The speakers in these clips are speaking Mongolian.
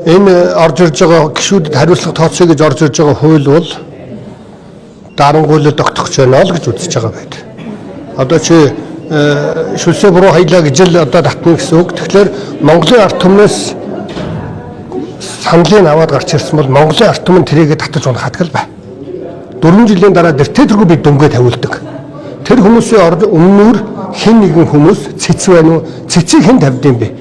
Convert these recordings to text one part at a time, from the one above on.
Энэ орж ирж байгаа гишүүдэд хариуцлага тооцъё гэж орж ирж байгаа хууль бол дарангуйлал тогтох байна л гэж үзэж байгаа байд. Одоо чи шүлсээ буруу хаялаа гэж л одоо татна гэсэн үг. Тэгэхээр Монголын ард түмнээс саналыг аваад гарч ирсэн бол Монголын ард түмэн тэрийгэ татаж унахдаг л бай. 4 жилийн дараа тэртээ би дүнгээ тавиулдаг. Тэр хүмүүсийн өмнөр хэн нэгэн хүмүүс цэц байна уу? Цэцийг хэн тавьд юм бэ?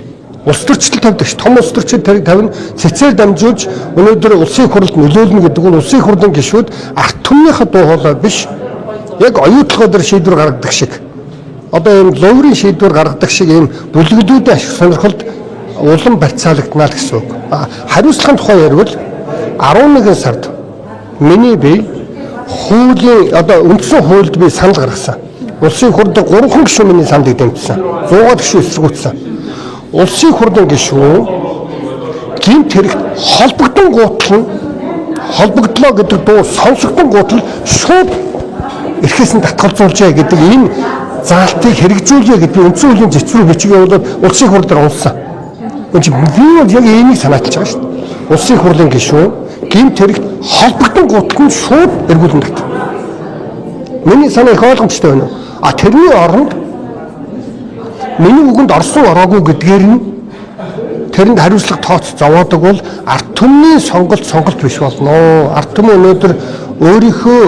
Улс төрчил тавьдаг ш. Том улс төрчил тэрийг тавина. Цэцээр дамжуулж өнөөдөр улсын хурлд нөлөөлнө гэдэг нь улсын хурлын гишүүд ард түмнийхээ дуу хоолой биш. Яг оюутлогоо дээр шийдвэр гаргадаг шиг. Одоо ийм ловрын шийдвэр гаргадаг шиг ийм бүлэглүүдийн ашиг сонирхолд улам барьцаалагдана л гэсэн үг. Хариуцлагын тухай ярил 11 сард миний бие хуулийн одоо үндсэн хуульд би санал гаргасан. Улсын хурлд 3 гишүүн миний саналыг дэмжсэн. 100 гишүүн эсэргүүцсэн. Улсын хурлын гишүүн гэмт хэрэгт холбогдлоо гэдэг дуу сонсогдсон гутал шууд эрхээс нь татгалзуулжээ гэдэг энэ заалтыг хэрэгжүүлье гэдэг үндсэн хуулийн зэцрүү бичиг явуулаад улсын хурл дээр унсан. Энд би яг энийг санааталж байгаа шүү дээ. Улсын хурлын гишүүн гэмт хэрэгт холбогдсон гутал нь шууд эргүүлэн тат. Миний санаа их ойлгомжтой байна. Тэрний оронд миний үгэнд орсон ороогүй гэдгээр нь тэрэнд хариуцлага тооц зовоодог бол ард түмний сонголт биш болно. Ард түмэн өнөөдөр өөрийнхөө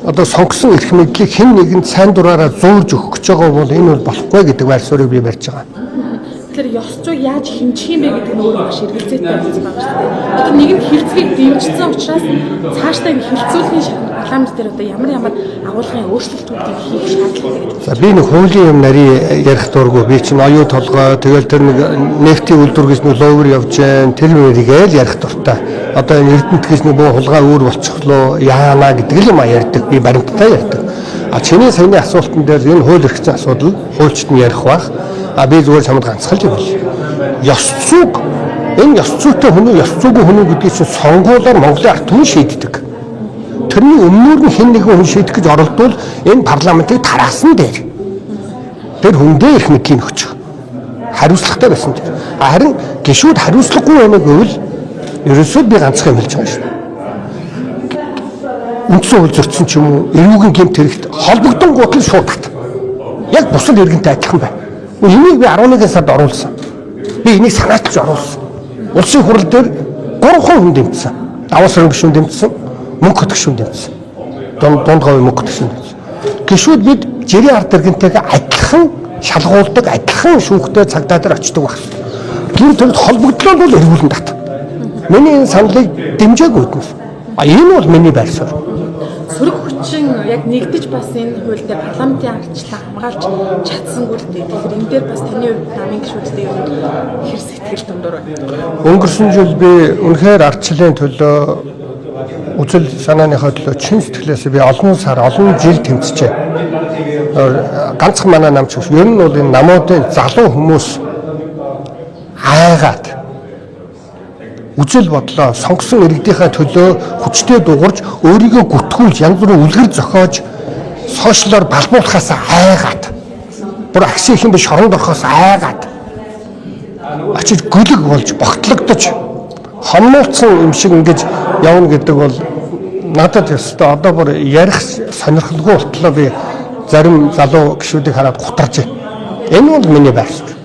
одоо сонгосон эрх мэдлийг хэн нэгэнд сайн дураараа зөөрж өгөх гэж байгаа бол энэ бол болохгүй гэдэг байр суурийг би барьж байгаа. Тэгэхээр ёс зүй яаж хэмжих юм бэ гэдэг нь өөрөө маш эргэлзээтэй байна шүү дээ. Одоо нэгэн хилцгийг дэмжсэн учраас цаашдаа энэ хилцүүлгийн парламент дээр одоо ямар агуулгын өөрчлөлтүүдийг хийх шаардлагатай гэдэг. За би нэг хуулийн юм нарийн ярих дурггүй. Би чинь оюу толгой тэгэл тэр нэг нефтийн үйлдвэр гэж нэг ловер явж гэн тэр мэрийгээл ярих дуртай. Одоо энэ эрдэнэт гэж нэг буу хулгай өөр болчихлоо яана гэдэг л юм ярьдаг. Би баримттай ярьдаг. Чиний саяны асуултан дээр энэ хууль эрхцэн асуудал хуульчд нь ярих бах. Би зүгээр чамд ганцхан юм бол. Ёс зүйг энэ ёс зүйтэй хүн ёс зүйгүй хүн гэдгийг чинь сонгуулаар Монголын ард түмэн шийддэг. Тэрний өмнөр нь хэн нэгэн хүн шийдэх гэж оролдвол энэ парламентыг тараасан дээр тэр хүндээ эрх мэдлийн өгч хариуцлагатай байсан дээр. Харин гишүүд хариуцлагагүй байна гэвэл ерөөсөө би ганцхан юм хэлж байгаа шүү дээ. Үндсэн хууль зөрчсөн ч юм уу эрүүгийн гэмт хэрэгт холбогдсон гутал шууд тат. Яг бусад иргэнтэй адилхан бай. Энийг би 11 сард оруулсан. Би энийг санаатж оруулсан. Улсын хурал дээр 3 хүн дэмжсэн. Даваа сарын гишүүн дэмжсэн. Мөнгө хөт гишүүн дэмжсэн. Дунд говийн мөнгө хөт гишүүн дэмжсэн. Гишүүд бид жирийн ард иргэнтэйгээ адилхан шалгуулдаг, адилхан шүүхтэй цагдаа дээр очдог байх. Гэр төрөд холбогдлоо бол эргүүлэн тат. Миний энэ саналыг дэмжээгүй үтнэ. Энэ бол миний байр суурь. Сөрөг хүчин яг нэгдэж бас энэ хууль дээр парламентын ардчлалаа хамгаалж чадсангүй л дээ. Тэгэхээр энэ дээр бас таны хувьд намын гишүүдтэй хэр сэтгэл дундуур байна. Өнгөрсөн жил би үнэхээр ардчлалын төлөө үзэл санааныхаа төлөө чин сэтгэлээс би олон жил тэмцэжээ. Ганцхан манай намч биш. Ер нь бол энэ намуудын залуу хүмүүс айгаад үзэл бодлоо сонгосон иргэдийнхээ төлөө хүчтэй дуурж өөрийгөө гүтгүүлж янз бүрийн үлгэр зохиож сошиалоор балбуулахаас айгаад бүр агшийн юм биш шоронд орохоос айгаад очиж гүлэг болж богтлогдож хомноолцсон юм шиг ингэж явна гэдэг бол надад ёстой одоо бүр ярих сонирхолгүй болтлоо би зарим залуу гишүүдийг хараад гутарж байна. Энэ бол миний байр суурь.